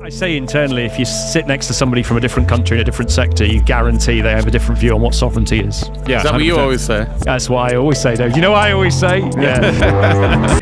I say internally, if you sit next to somebody from a different country in a different sector, you guarantee they have a different view on what sovereignty is. Yeah, is that 100%. What you always say? That's what I always say, Dave. You know what I always say? Yeah.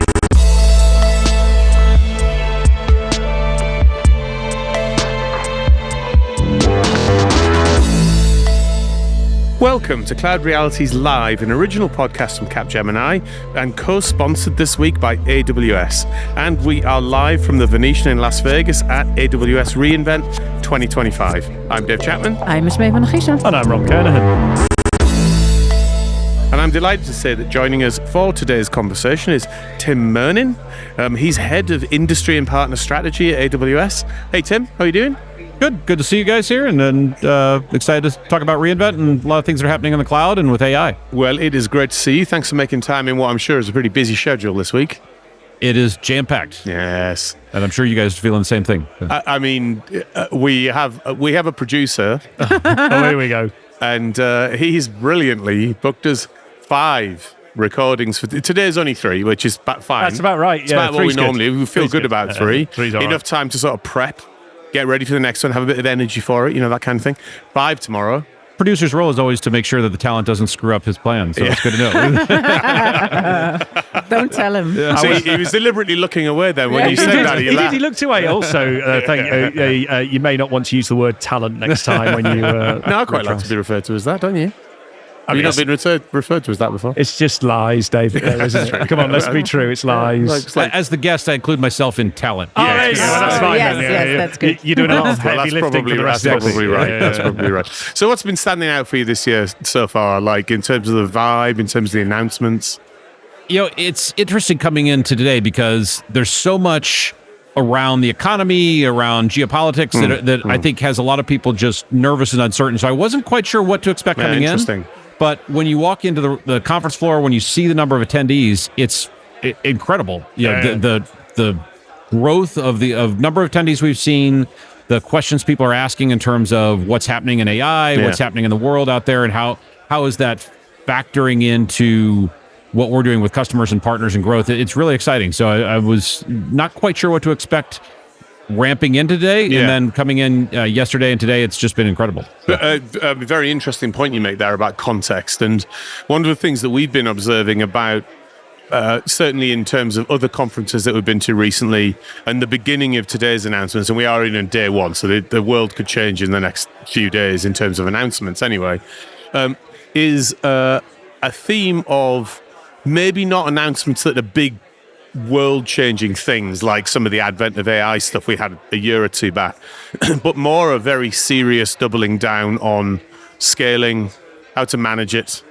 Welcome to Cloud Realities Live, an original podcast from Capgemini and co-sponsored this week by AWS. And we are live from the Venetian in Las Vegas at AWS reInvent 2025. I'm Dave Chapman. I'm Esmee van And I'm Rob Kernahan. And I'm delighted to say that joining us for today's conversation is Tim Murnin. He's Head of Industry and Partner Strategy at AWS. Hey Tim, how are you doing? Good to see you guys here, and excited to talk about reInvent and a lot of things that are happening in the cloud and with AI. Well, it is great to see you. Thanks for making time in what I'm sure is a pretty busy schedule this week. It is jam-packed. Yes. And I'm sure you guys are feeling the same thing. I mean, we have a producer. Oh, here we go. And he's brilliantly booked us 5 recordings. Today's only 3, which is fine. That's about right. It's about what we normally do. We feel good about 3. Enough time to sort of prep. Get ready for the next one, have a bit of energy for it, that kind of thing. 5 tomorrow. Producer's role is always to make sure that the talent doesn't screw up his plan, so it's good to know. Don't tell him. Yeah. So he was deliberately looking away then when you said that. He looked away also. You may not want to use the word talent next time when you... No, I quite like to be referred to as that, don't you? Have you not been referred to as that before? It's just lies, David. Come on, let's be true. It's lies. As the guest, I include myself in talent. Oh, there you go. That's fine. Yes, that's good. You're doing a lot of heavy lifting for the rest of us. That's probably right. That's probably right. So what's been standing out for you this year so far, like in terms of the vibe, in terms of the announcements? It's interesting coming into today because there's so much around the economy, around geopolitics that I think has a lot of people just nervous and uncertain. So I wasn't quite sure what to expect coming in. But when you walk into the conference floor, when you see the number of attendees, it's incredible. The growth of number of attendees we've seen, the questions people are asking in terms of what's happening in AI, what's happening in the world out there, and how is that factoring into what we're doing with customers and partners and growth. It's really exciting. So I was not quite sure what to expect ramping in today, and then coming in yesterday and today, it's just been incredible. A very interesting point you make there about context. And one of the things that we've been observing about, certainly in terms of other conferences that we've been to recently, and the beginning of today's announcements, and we are in day 1, so the world could change in the next few days in terms of announcements anyway, is a theme of maybe not announcements that are big world-changing things like some of the advent of AI stuff we had a year or 2 back, but more a very serious doubling down on scaling, how to manage it,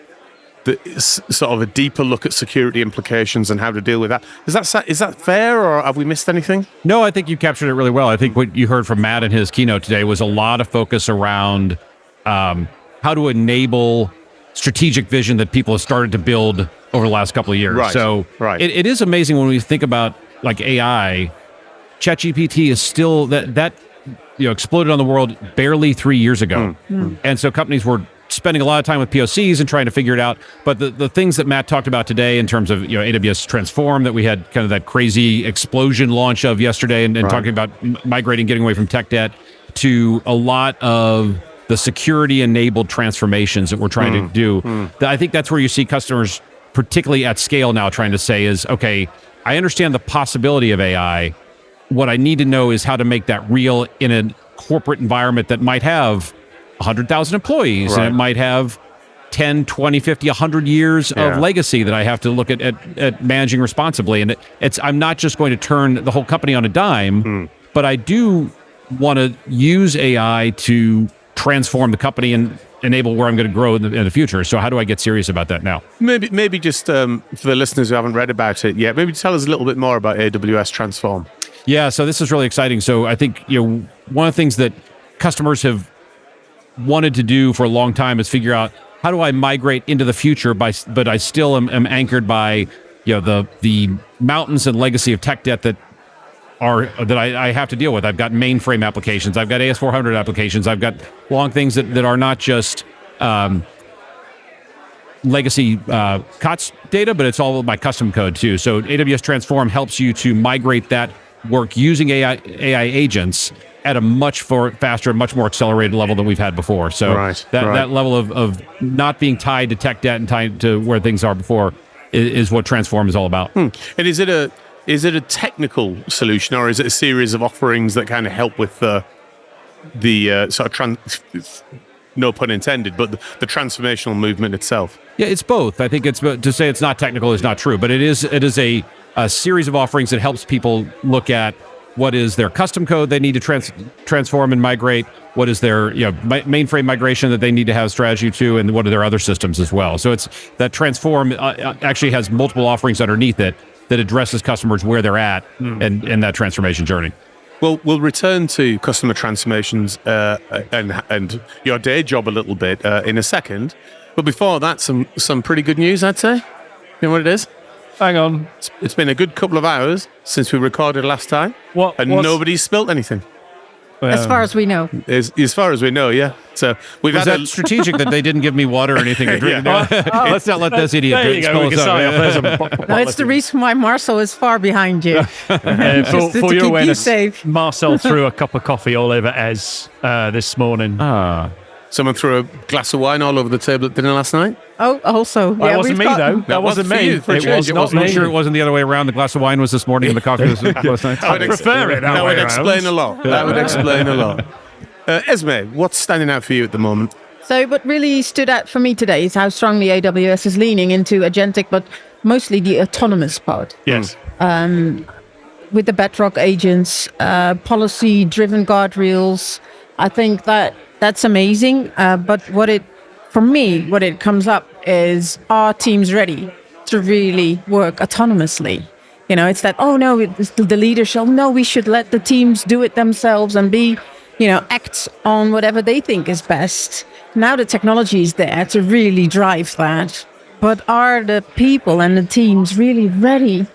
sort of a deeper look at security implications and how to deal with that. Is that fair, or have we missed anything? No, I think you captured it really well. I think what you heard from Matt in his keynote today was a lot of focus around how to enable strategic vision that people have started to build over the last couple of years. Right. So it is amazing when we think about like AI. ChatGPT is still that exploded on the world barely 3 years ago. And so companies were spending a lot of time with POCs and trying to figure it out. But the things that Matt talked about today in terms of AWS Transform, that we had kind of that crazy explosion launch of yesterday, and talking about migrating, getting away from tech debt, to a lot of the security-enabled transformations that we're trying to do. I think that's where you see customers, particularly at scale now, trying to say is, okay, I understand the possibility of AI. What I need to know is how to make that real in a corporate environment that might have 100,000 employees, and it might have 10, 20, 50, 100 years of legacy that I have to look at managing responsibly. And I'm not just going to turn the whole company on a dime, but I do want to use AI to transform the company and enable where I'm going to grow in the future. So how do I get serious about that now? Maybe just for the listeners who haven't read about it yet, maybe tell us a little bit more about AWS Transform. Yeah, so this is really exciting. So I think one of the things that customers have wanted to do for a long time is figure out, how do I migrate into the future, but I still am anchored by the mountains and legacy of tech debt that I have to deal with. I've got mainframe applications, I've got AS400 applications, I've got long things that are not just legacy COTS data, but it's all my custom code too. So AWS Transform helps you to migrate that work using AI agents at a much faster and much more accelerated level than we've had before. So that level of not being tied to tech debt and tied to where things are before is what Transform is all about. And is it a technical solution, or is it a series of offerings that kind of help with the sort of no pun intended, but the transformational movement itself? Yeah, it's both. I think to say it's not technical is not true, but it is a series of offerings that helps people look at what is their custom code they need to transform and migrate, what is their mainframe migration that they need to have strategy to, and what are their other systems as well. So it's that Transform actually has multiple offerings underneath it that addresses customers where they're at and that transformation journey. Well, we'll return to customer transformations and your day job a little bit in a second. But before that, some pretty good news, I'd say. You know what it is? Hang on. It's been a good couple of hours since we recorded last time. And nobody's spilt anything. As far as we know. As far as we know, yeah. So we've Was that strategic that they didn't give me water or anything to drink? Let's not let this idiot spill us up. No, it's the reason why Marcel is far behind you. For your awareness, safe. Marcel threw a cup of coffee all over Ez this morning. Someone threw a glass of wine all over the table at dinner last night. Oh, also. Well, that wasn't me, though. That wasn't me. It was not me. I'm sure it wasn't the other way around. The glass of wine was this morning and the coffee was last night. I would prefer it that way would explain a lot. That would explain a lot. Esmee, what's standing out for you at the moment? So what really stood out for me today is how strongly AWS is leaning into agentic, but mostly the autonomous part. Yes. With the Bedrock agents, policy-driven guardrails. I think that's amazing. But what it comes up is, are teams ready to really work autonomously? It's that, oh no, it's the leadership. Oh no, we should let the teams do it themselves and act on whatever they think is best. Now the technology is there to really drive that. But are the people and the teams really ready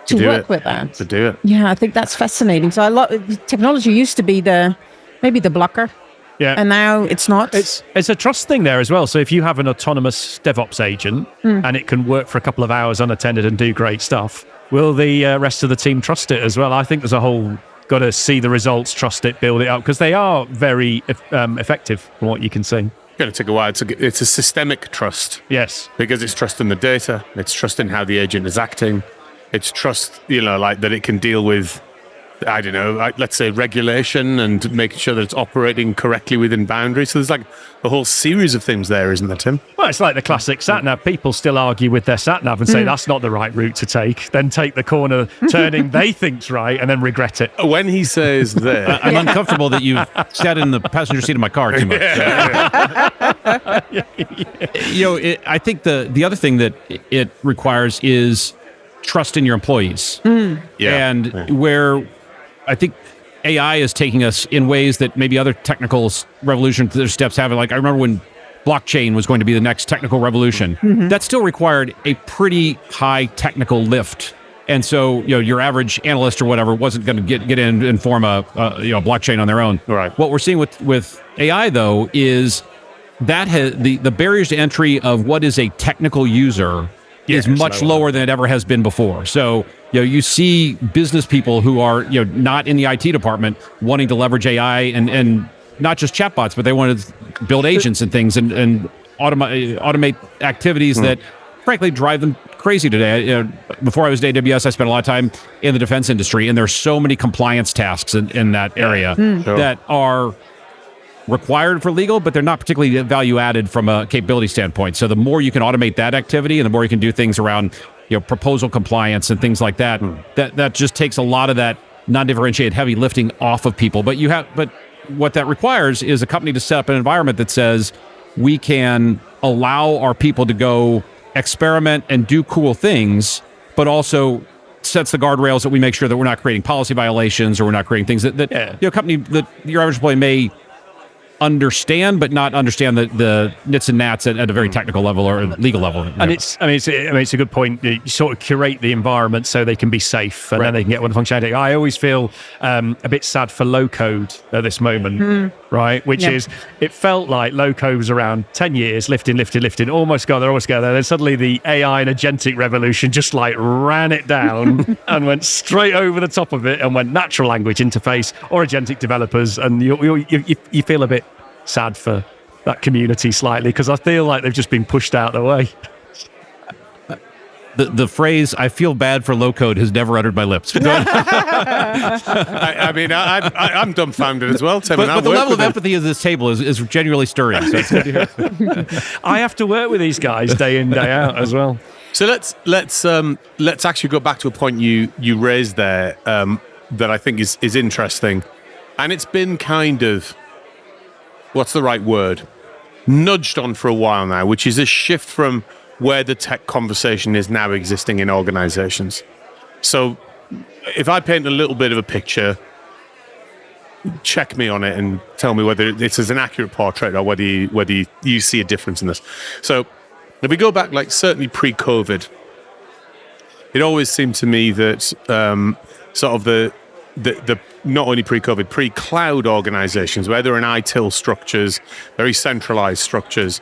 to work with that? To do it. Yeah, I think that's fascinating. So technology used to be maybe the blocker. Yeah. And now it's not. It's a trust thing there as well. So if you have an autonomous DevOps agent and it can work for a couple of hours unattended and do great stuff, will the rest of the team trust it as well? I think there's a whole got to see the results, trust it, build it up, because they are very effective from what you can see. It's going to take a while. It's a systemic trust. Yes. Because it's trust in the data. It's trust in how the agent is acting. It's trust, like that it can deal with, I don't know, let's say regulation and making sure that it's operating correctly within boundaries. So there's like a whole series of things there, isn't there, Tim? Well, it's like the classic sat-nav. People still argue with their sat-nav and say that's not the right route to take, then take the corner turning they think's right and then regret it. When he says that... I'm uncomfortable that you've sat in the passenger seat of my car too much. I think the other thing that it requires is trust in your employees. Where I think AI is taking us in ways that maybe other technical revolution steps haven't. Like I remember when blockchain was going to be the next technical revolution. That still required a pretty high technical lift. And so, your average analyst or whatever wasn't going to get in and form a blockchain on their own. Right. What we're seeing with AI though is that the barriers to entry of what is a technical user is much lower than it ever has been before. So, you see business people who are, not in the IT department wanting to leverage AI and not just chatbots, but they want to build agents and things and automate activities that frankly drive them crazy today. Before I was at AWS, I spent a lot of time in the defense industry, and there's so many compliance tasks in that area that are required for legal, but they're not particularly value added from a capability standpoint. So the more you can automate that activity and the more you can do things around proposal compliance and things like that, that just takes a lot of that non-differentiated heavy lifting off of people. But what that requires is a company to set up an environment that says we can allow our people to go experiment and do cool things, but also sets the guardrails that we make sure that we're not creating policy violations or we're not creating things that company that your average employee may understand, but not understand the nits and gnats at a very technical level or legal level. And it's a good point. You sort of curate the environment so they can be safe, and then they can get one functionality. I always feel a bit sad for low code at this moment, right? Which is, it felt like low code was around 10 years, lifting, almost got there. Then suddenly the AI and agentic revolution just like ran it down and went straight over the top of it and went natural language interface or agentic developers, and you feel a bit sad for that community slightly, because I feel like they've just been pushed out of the way. The phrase "I feel bad for low code" has never uttered my lips. I mean, I'm dumbfounded as well, Tim. But the level of empathy of this table is genuinely stirring. So it's good to hear. I have to work with these guys day in, day out as well. So let's actually go back to a point you raised there that I think is interesting, and it's been kind of, what's the right word, nudged on for a while now, which is a shift from where the tech conversation is now existing in organizations. So if I paint a little bit of a picture, check me on it and tell me whether this is an accurate portrait or whether you see a difference in this. So if we go back, like certainly pre-COVID, it always seemed to me that sort of the not only pre-COVID, pre-cloud organizations, where they're in ITIL structures, very centralized structures,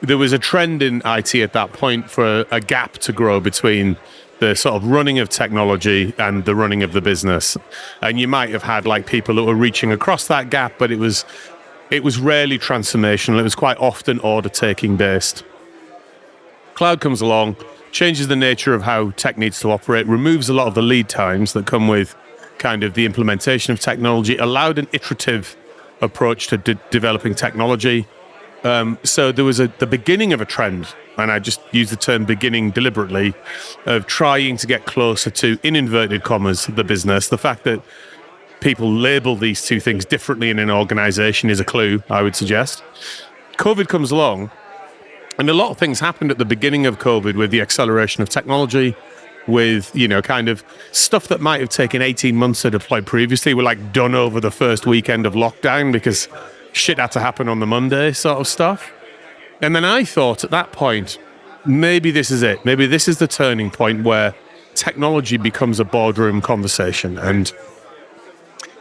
there was a trend in IT at that point for a gap to grow between the sort of running of technology and the running of the business. And you might have had like people that were reaching across that gap, but it was rarely transformational. It was quite often order-taking based. Cloud comes along, changes the nature of how tech needs to operate, removes a lot of the lead times that come with kind of the implementation of technology, allowed an iterative approach to developing technology. So there was the beginning of a trend, and I just use the term beginning deliberately, of trying to get closer to, in inverted commas, the business. The fact that people label these two things differently in an organization is a clue, I would suggest. COVID comes along, and a lot of things happened at the beginning of COVID with the acceleration of technology, with, kind of stuff that might have taken 18 months to deploy previously were like done over the first weekend of lockdown because shit had to happen on the Monday sort of stuff. And then I thought at that point, maybe this is it. Maybe this is the turning point where technology becomes a boardroom conversation, and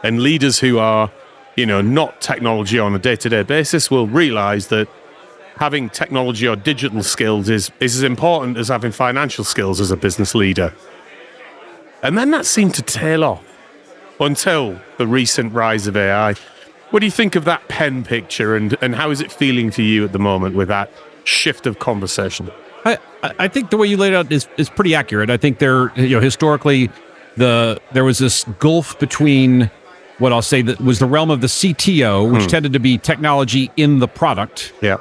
leaders who are, not technology on a day-to-day basis will realize that having technology or digital skills is as important as having financial skills as a business leader. And then that seemed to tail off until the recent rise of AI. What do you think of that pen picture, and how is it feeling for you at the moment with that shift of conversation? I think the way you laid it out is pretty accurate. I think historically there was this gulf between what I'll say that was the realm of the CTO, which tended to be technology in the product. Yeah.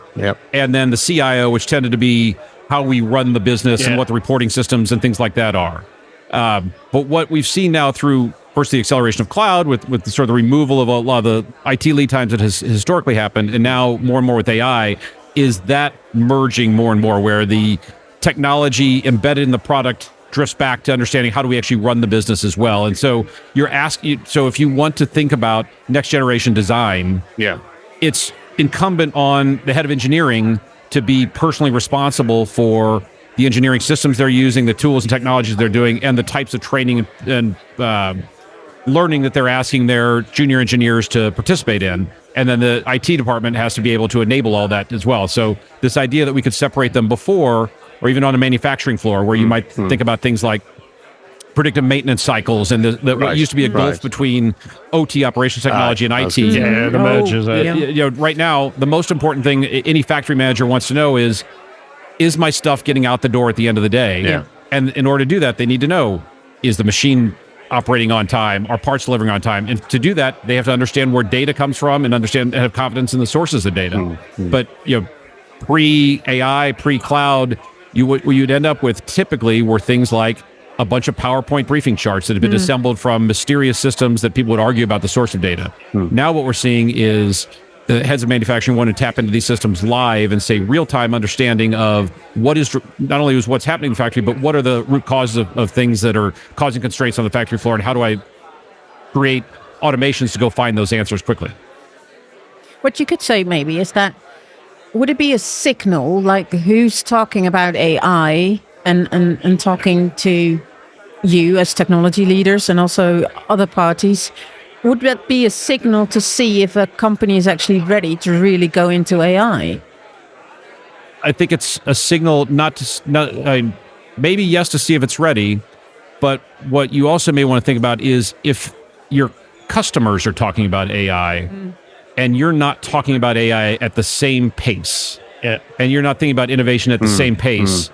And then the CIO, which tended to be how we run the business and what the reporting systems and things like that are. But what we've seen now through first the acceleration of cloud with the sort of the removal of a lot of the IT lead times that has historically happened, and now more and more with AI, is that merging more and more where the technology embedded in the product drifts back to understanding how do we actually run the business as well. And so so if you want to think about next generation design, it's incumbent on the head of engineering to be personally responsible for the engineering systems they're using, the tools and technologies they're doing, and the types of training and learning that they're asking their junior engineers to participate in. And then the IT department has to be able to enable all that as well. So this idea that we could separate them before, or even on a manufacturing floor, where you might think about things like predictive maintenance cycles and what used to be a gulf between OT, operations technology, and IT. Yeah, the mergers. Right now, the most important thing any factory manager wants to know is my stuff getting out the door at the end of the day? Yeah. And in order to do that, they need to know, is the machine operating on time? Are parts delivering on time? And to do that, they have to understand where data comes from and have confidence in the sources of data. But pre-AI, pre-cloud, what you'd end up with typically were things like a bunch of PowerPoint briefing charts that have been assembled from mysterious systems that people would argue about the source of data. Now what we're seeing is the heads of manufacturing want to tap into these systems live and say real-time understanding of what is not only is what's happening in the factory, but what are the root causes of things that are causing constraints on the factory floor, and how do I create automations to go find those answers quickly? what you could say maybe is that, would it be a signal, like who's talking about AI and talking to you as technology leaders and also other parties? Would that be a signal to see if a company is actually ready to really go into AI? I think it's a signal maybe yes to see if it's ready, but what you also may want to think about is if your customers are talking about AI and you're not talking about AI at the same pace, and you're not thinking about innovation at the same pace,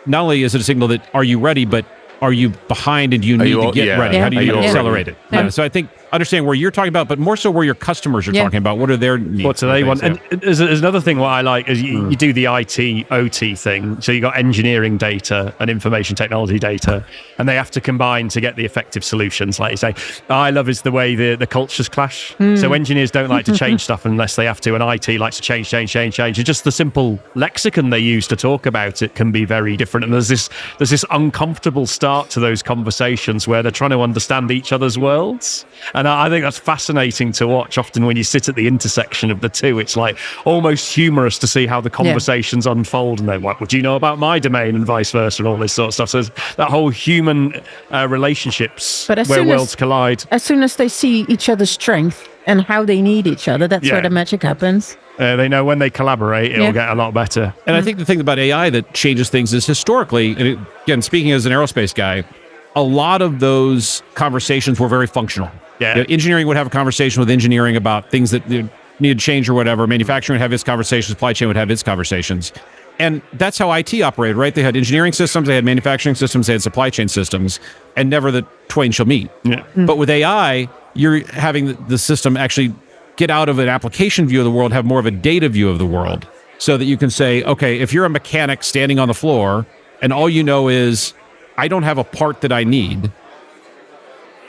not only is it a signal that are you ready, but are you behind and do you need to get ready? How do you accelerate it? So I think understanding where you're talking about, but more so where your customers are talking about. What are their needs? What do they want? And there's another thing what I like is you do the IT, OT thing. So you got engineering data and information technology data, and they have to combine to get the effective solutions. Like you say, I love is the way the cultures clash. So engineers don't like to change stuff unless they have to, and IT likes to change. And just the simple lexicon they use to talk about it can be very different. And there's this uncomfortable start to those conversations where they're trying to understand each other's worlds. And I think that's fascinating to watch. Often when you sit at the intersection of the two, it's like almost humorous to see how the conversations unfold. And then, what would you know about my domain and vice versa and all this sort of stuff. So that whole human relationships where worlds collide. As soon as they see each other's strength and how they need each other, that's where the magic happens. They know when they collaborate, it'll get a lot better. And I think the thing about AI that changes things is historically, and again, speaking as an aerospace guy, a lot of those conversations were very functional. Engineering would have a conversation with engineering about things that needed to change or whatever. Manufacturing would have its conversations. Supply chain would have its conversations. And that's how IT operated, right? They had engineering systems, they had manufacturing systems, they had supply chain systems, and never the twain shall meet. But with AI, you're having the system actually get out of an application view of the world, have more of a data view of the world, so that you can say, okay, if you're a mechanic standing on the floor and all you know is, I don't have a part that I need,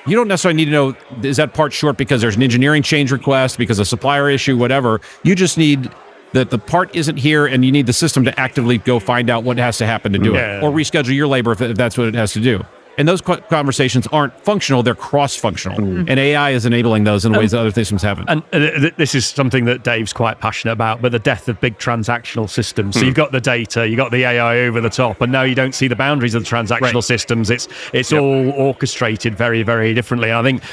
you don't necessarily need to know, is that part short because there's an engineering change request, because a supplier issue, whatever. You just need that the part isn't here and you need the system to actively go find out what has to happen to do it, or reschedule your labor if that's what it has to do. And those conversations aren't functional, they're cross-functional. And AI is enabling those in ways that other systems haven't. And this is something that Dave's quite passionate about, but the death of big transactional systems. So you've got the data, you've got the AI over the top, and now you don't see the boundaries of the transactional systems. It's all orchestrated very, very differently. And I think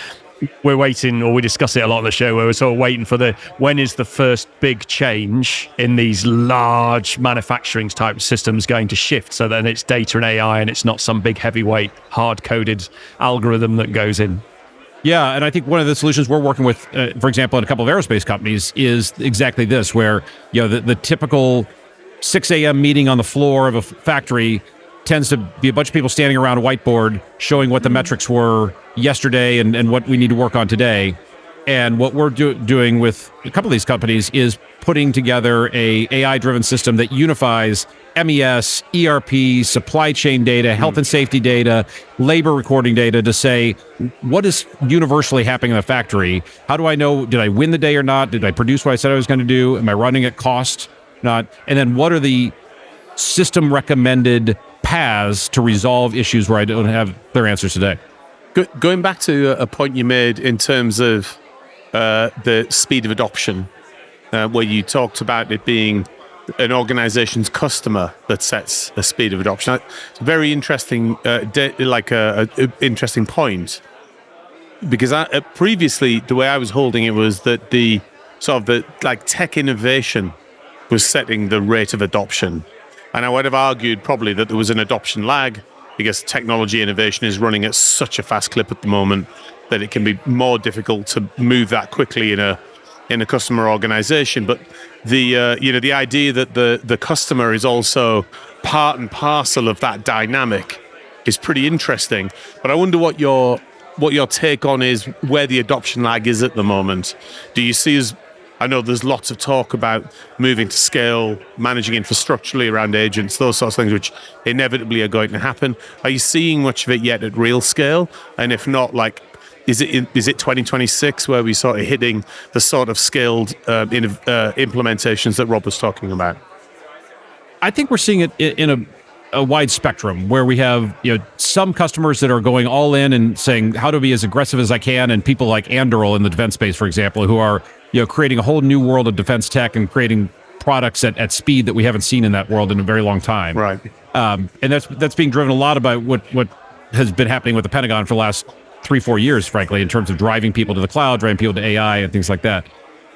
we're waiting, or we discuss it a lot on the show, where we're sort of waiting for when is the first big change in these large manufacturing type systems going to shift, so then it's data and AI and it's not some big heavyweight hard-coded algorithm that goes in. Yeah, and I think one of the solutions we're working with, for example, in a couple of aerospace companies, is exactly this, where the typical 6 a.m. meeting on the floor of a factory tends to be a bunch of people standing around a whiteboard showing what the metrics were yesterday and what we need to work on today. And what we're doing with a couple of these companies is putting together a AI-driven system that unifies MES, ERP, supply chain data, health and safety data, labor recording data to say, what is universally happening in the factory? How do I know, did I win the day or not? Did I produce what I said I was going to do? Am I running at cost? Not? And then what are the system recommended paths to resolve issues where I don't have clear answers today? Going back to a point you made in terms of the speed of adoption, where you talked about it being an organization's customer that sets the speed of adoption. It's a very interesting, interesting point, because previously the way I was holding it was that the tech innovation was setting the rate of adoption. And I would have argued probably that there was an adoption lag, because technology innovation is running at such a fast clip at the moment that it can be more difficult to move that quickly in a customer organization. But the idea that the customer is also part and parcel of that dynamic is pretty interesting. But I wonder what your take on is where the adoption lag is at the moment. Do you see as, I know there's lots of talk about moving to scale, managing infrastructurally around agents, those sorts of things, which inevitably are going to happen. Are you seeing much of it yet at real scale? And if not, is it 2026 where we sort of hitting the sort of scaled implementations that Rob was talking about? I think we're seeing it in a wide spectrum, where we have some customers that are going all in and saying, how to be as aggressive as I can, and people like Anduril in the defense space, for example, who are creating a whole new world of defense tech and creating products at speed that we haven't seen in that world in a very long time. Right. And that's being driven a lot by what has been happening with the Pentagon for the last 3-4 years, frankly, in terms of driving people to the cloud, driving people to AI and things like that.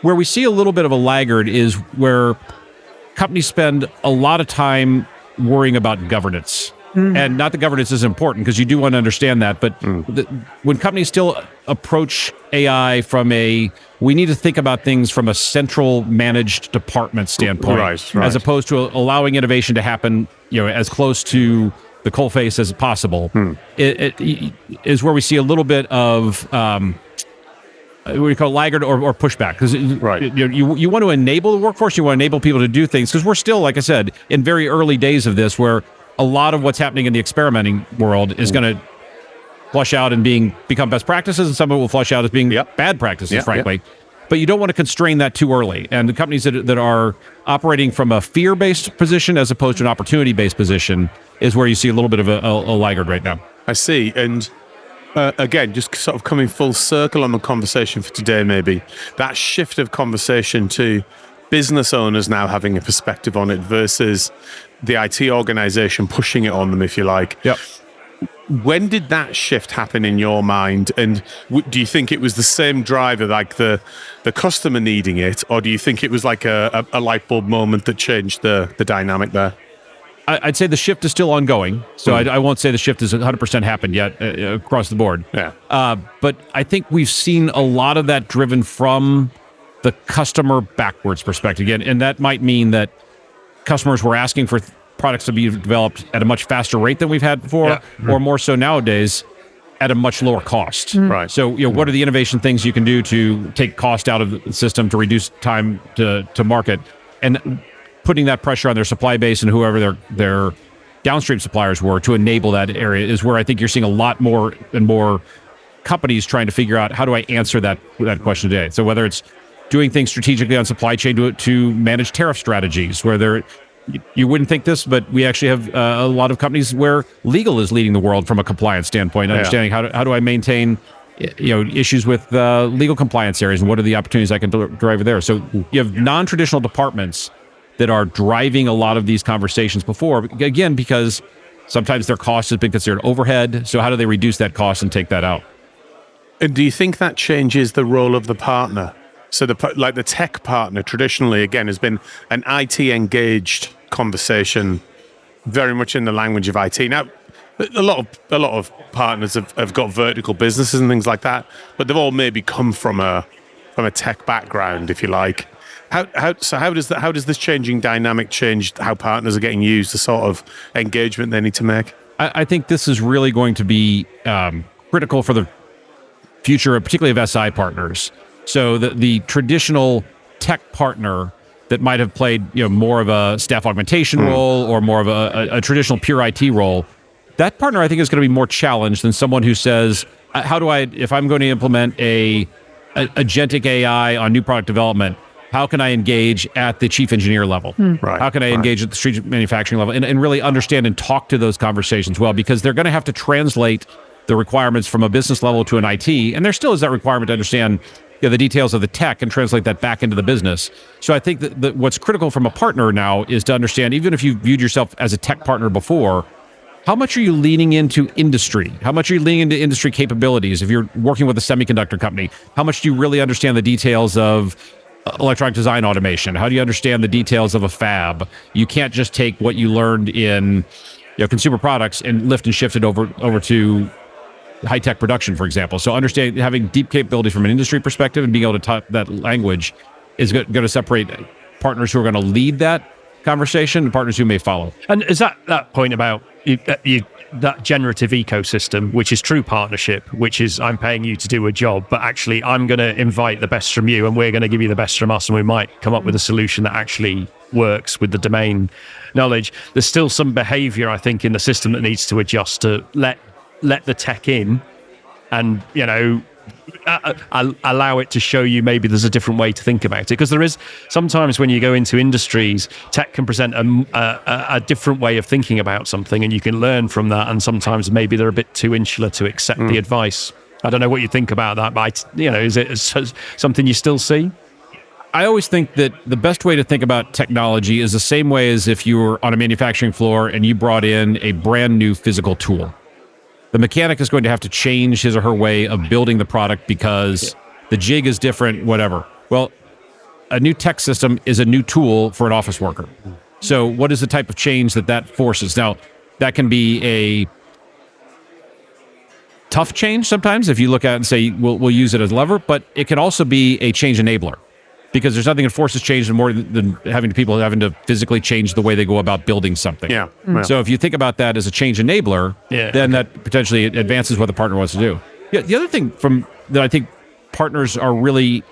Where we see a little bit of a laggard is where companies spend a lot of time worrying about governance. And not that governance is important, because you do want to understand that, but when companies still approach AI from we need to think about things from a central managed department standpoint, right. as opposed to allowing innovation to happen, as close to the coalface as possible, it is where we see a little bit of what we call laggard or pushback, because you want to enable the workforce, you want to enable people to do things, because we're still, like I said, in very early days of this, where a lot of what's happening in the experimenting world is going to flush out and become best practices, and some of it will flush out as being bad practices, frankly. But you don't want to constrain that too early. And the companies that are operating from a fear-based position as opposed to an opportunity-based position is where you see a little bit of a laggard right now. I see. And again, just sort of coming full circle on the conversation for today, maybe, that shift of conversation to business owners now having a perspective on it versus the IT organization pushing it on them, if you like. Yep. When did that shift happen in your mind? And do you think it was the same driver, like the customer needing it, or do you think it was like a light bulb moment that changed the dynamic there? I'd say the shift is still ongoing, so I won't say the shift has 100% happened yet across the board. Yeah. But I think we've seen a lot of that driven from the customer backwards perspective again, and that might mean that customers were asking for products to be developed at a much faster rate than we've had before, or more so nowadays at a much lower cost. Right. So, what are the innovation things you can do to take cost out of the system, to reduce time to market, and putting that pressure on their supply base and whoever their downstream suppliers were to enable that area is where I think you're seeing a lot more and more companies trying to figure out, how do I answer that question today? So whether it's doing things strategically on supply chain to manage tariff strategies, where you wouldn't think this, but we actually have a lot of companies where legal is leading the world from a compliance standpoint, understanding how do I maintain issues with legal compliance areas, and what are the opportunities I can drive there. So you have non-traditional departments that are driving a lot of these conversations before, again, because sometimes their cost has been considered overhead. So how do they reduce that cost and take that out? And do you think that changes the role of the partner? So the tech partner traditionally, again, has been an IT engaged conversation, very much in the language of IT. Now, a lot of partners have got vertical businesses and things like that, but they've all maybe come from a tech background, if you like. How does this changing dynamic change how partners are getting used, the sort of engagement they need to make? I think this is really going to be critical for the future, particularly of SI partners. So the traditional tech partner that might have played more of a staff augmentation role or more of a traditional pure IT role, that partner I think is going to be more challenged than someone who says, if I'm going to implement a agentic AI on new product development, how can I engage at the chief engineer level? Right. How can I engage at the strategic manufacturing level and really understand and talk to those conversations well? Because they're going to have to translate the requirements from a business level to an IT. And there still is that requirement to understand the details of the tech and translate that back into the business. So I think that what's critical from a partner now is to understand, even if you viewed yourself as a tech partner before, how much are you leaning into industry? How much are you leaning into industry capabilities? If you're working with a semiconductor company, how much do you really understand the details of electronic design automation? How do you understand the details of a fab? You can't just take what you learned in consumer products and lift and shift it over to high-tech production, for example. So having deep capabilities from an industry perspective and being able to talk that language is going to separate partners who are going to lead that conversation and partners who may follow. And is that point about that generative ecosystem, which is true partnership, which is I'm paying you to do a job, but actually I'm going to invite the best from you and we're going to give you the best from us, and we might come up with a solution that actually works with the domain knowledge. There's still some behavior, I think, in the system that needs to adjust to let the tech in and, allow it to show you maybe there's a different way to think about it. Because there is sometimes when you go into industries, tech can present a different way of thinking about something, and you can learn from that. And sometimes maybe they're a bit too insular to accept the advice. I don't know what you think about that, but is it something you still see? I always think that the best way to think about technology is the same way as if you were on a manufacturing floor and you brought in a brand new physical tool. The mechanic is going to have to change his or her way of building the product because the jig is different, whatever. Well, a new tech system is a new tool for an office worker. So what is the type of change that forces? Now, that can be a tough change sometimes if you look at it and say, we'll use it as a lever, but it can also be a change enabler because there's nothing that forces change more than having to physically change the way they go about building something. Yeah. So if you think about that as a change enabler, then that potentially advances what the partner wants to do. Yeah. The other thing that I think partners are really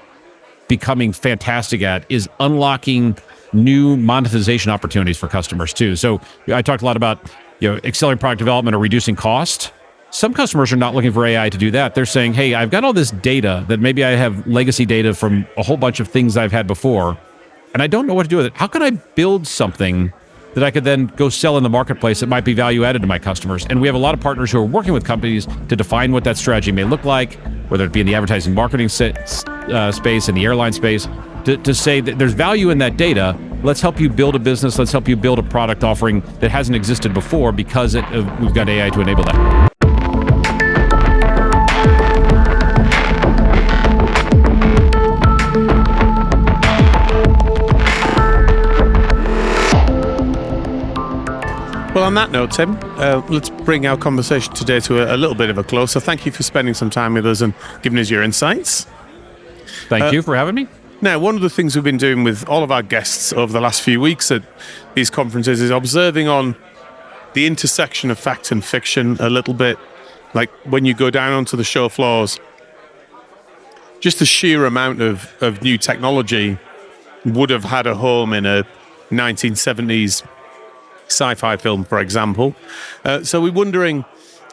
becoming fantastic at is unlocking new monetization opportunities for customers too. So I talked a lot about accelerating product development or reducing cost. Some customers are not looking for AI to do that. They're saying, hey, I've got all this data that maybe I have legacy data from a whole bunch of things I've had before, and I don't know what to do with it. How can I build something that I could then go sell in the marketplace that might be value added to my customers? And we have a lot of partners who are working with companies to define what that strategy may look like, whether it be in the advertising marketing space, in the airline space, to say that there's value in that data. Let's help you build a business. Let's help you build a product offering that hasn't existed before because we've got AI to enable that. Well, on that note, Tim, let's bring our conversation today to a little bit of a close. So thank you for spending some time with us and giving us your insights. Thank you for having me. Now, one of the things we've been doing with all of our guests over the last few weeks at these conferences is observing on the intersection of fact and fiction a little bit. Like when you go down onto the show floors, just the sheer amount of new technology would have had a home in a 1970s sci-fi film, for example. So we're wondering,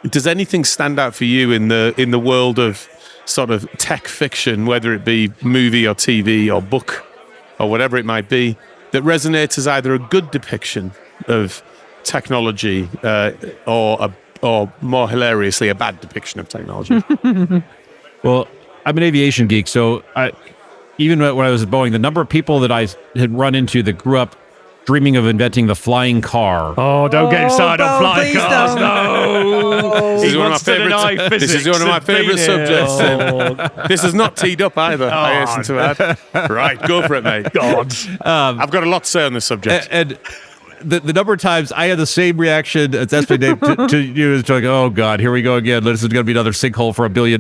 does anything stand out for you in the world of sort of tech fiction, whether it be movie or TV or book or whatever it might be, that resonates as either a good depiction of technology or more hilariously, a bad depiction of technology? Well, I'm an aviation geek, so even when I was at Boeing, the number of people that I had run into that grew up dreaming of inventing the flying car. Oh, don't get him started on flying cars. No. This is one of my favorite subjects. This is not teed up either, I hasten to add. Right, go for it, mate. God. I've got a lot to say on this subject. And the number of times I had the same reaction as Esmee to you, is like, oh God, here we go again. This is going to be another sinkhole for $1 billion.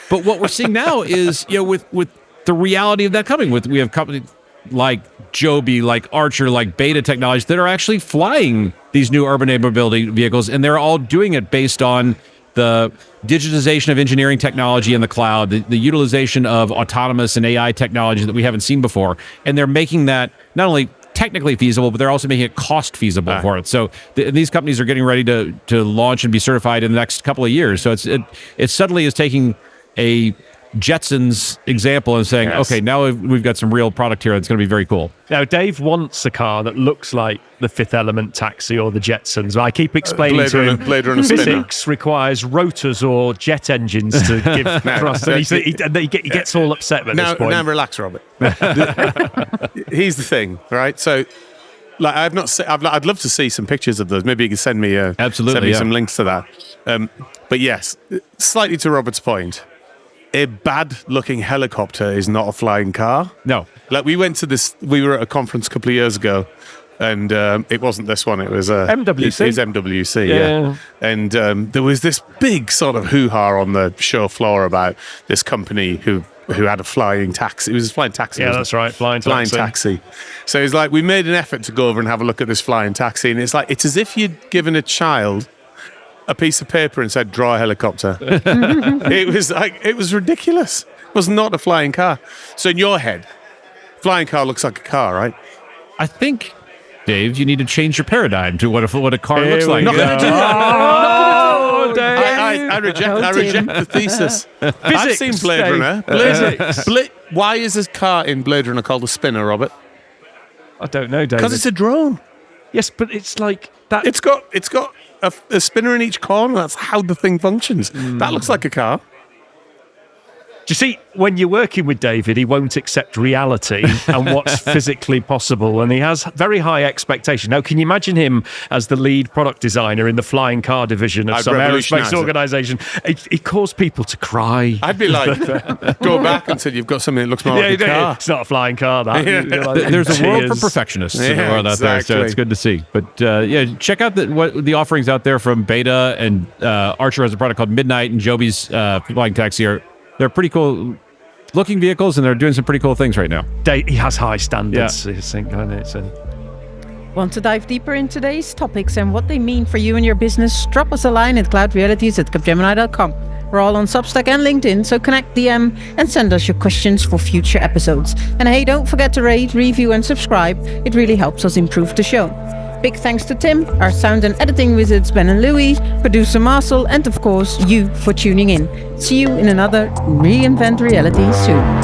But what we're seeing now is, with the reality of that coming, we have companies like Joby, like Archer, like Beta Technologies that are actually flying these new urban air mobility vehicles, and they're all doing it based on the digitization of engineering technology in the cloud, the utilization of autonomous and AI technology that we haven't seen before. And they're making that not only technically feasible, but they're also making it cost feasible for it. So these companies are getting ready to launch and be certified in the next couple of years. So it suddenly is taking a Jetsons example and saying, okay, now we've got some real product here that's going to be very cool. Now, Dave wants a car that looks like the Fifth Element taxi or the Jetsons. I keep explaining to him, physics requires rotors or jet engines to give thrust. And he gets all upset at this point. Now relax, Robert. Here's the thing, right? So, like, I'd love to see some pictures of those. Maybe you can send me some links to that. But yes, slightly to Robert's point, a bad-looking helicopter is not a flying car. No. Like, we were at a conference a couple of years ago, and it wasn't this one, it was MWC. It was MWC, yeah. And there was this big sort of hoo-ha on the show floor about this company who had a flying taxi. It was a flying taxi. Yeah, that's right, flying taxi. So it's like, we made an effort to go over and have a look at this flying taxi, and it's like, it's as if you'd given a child a piece of paper and said, draw a helicopter. It was ridiculous. It was not a flying car. So in your head, flying car looks like a car, right? I think, Dave, you need to change your paradigm to what a car looks like. Not going to do that. Oh, Dave. I reject the thesis. I've seen Blade Runner. Why is this car in Blade Runner called a spinner, Robert? I don't know, Dave. Because it's a drone. Yes, but it's like that. It's got a spinner in each corner. That's how the thing functions. That looks like a car. you see, when you're working with David, he won't accept reality and what's physically possible, and he has very high expectation. Now, can you imagine him as the lead product designer in the flying car division of some aerospace organisation? He caused people to cry. I'd be like, go back until you've got something that looks more like a car. It's not a flying car, that. There's a world for perfectionists in the world out there, so it's good to see. But check out the offerings out there from Beta, and Archer has a product called Midnight, and Joby's flying taxi they're pretty cool looking vehicles, and they're doing some pretty cool things right now. He has high standards, I think, Want to dive deeper in today's topics and what they mean for you and your business? Drop us a line at cloudrealities@capgemini.com. We're all on Substack and LinkedIn, so connect, DM, and send us your questions for future episodes. And hey, don't forget to rate, review, and subscribe. It really helps us improve the show. Big thanks to Tim, our sound and editing wizards Ben and Louis, producer Marcel, and of course you for tuning in. See you in another Reinvent Reality soon.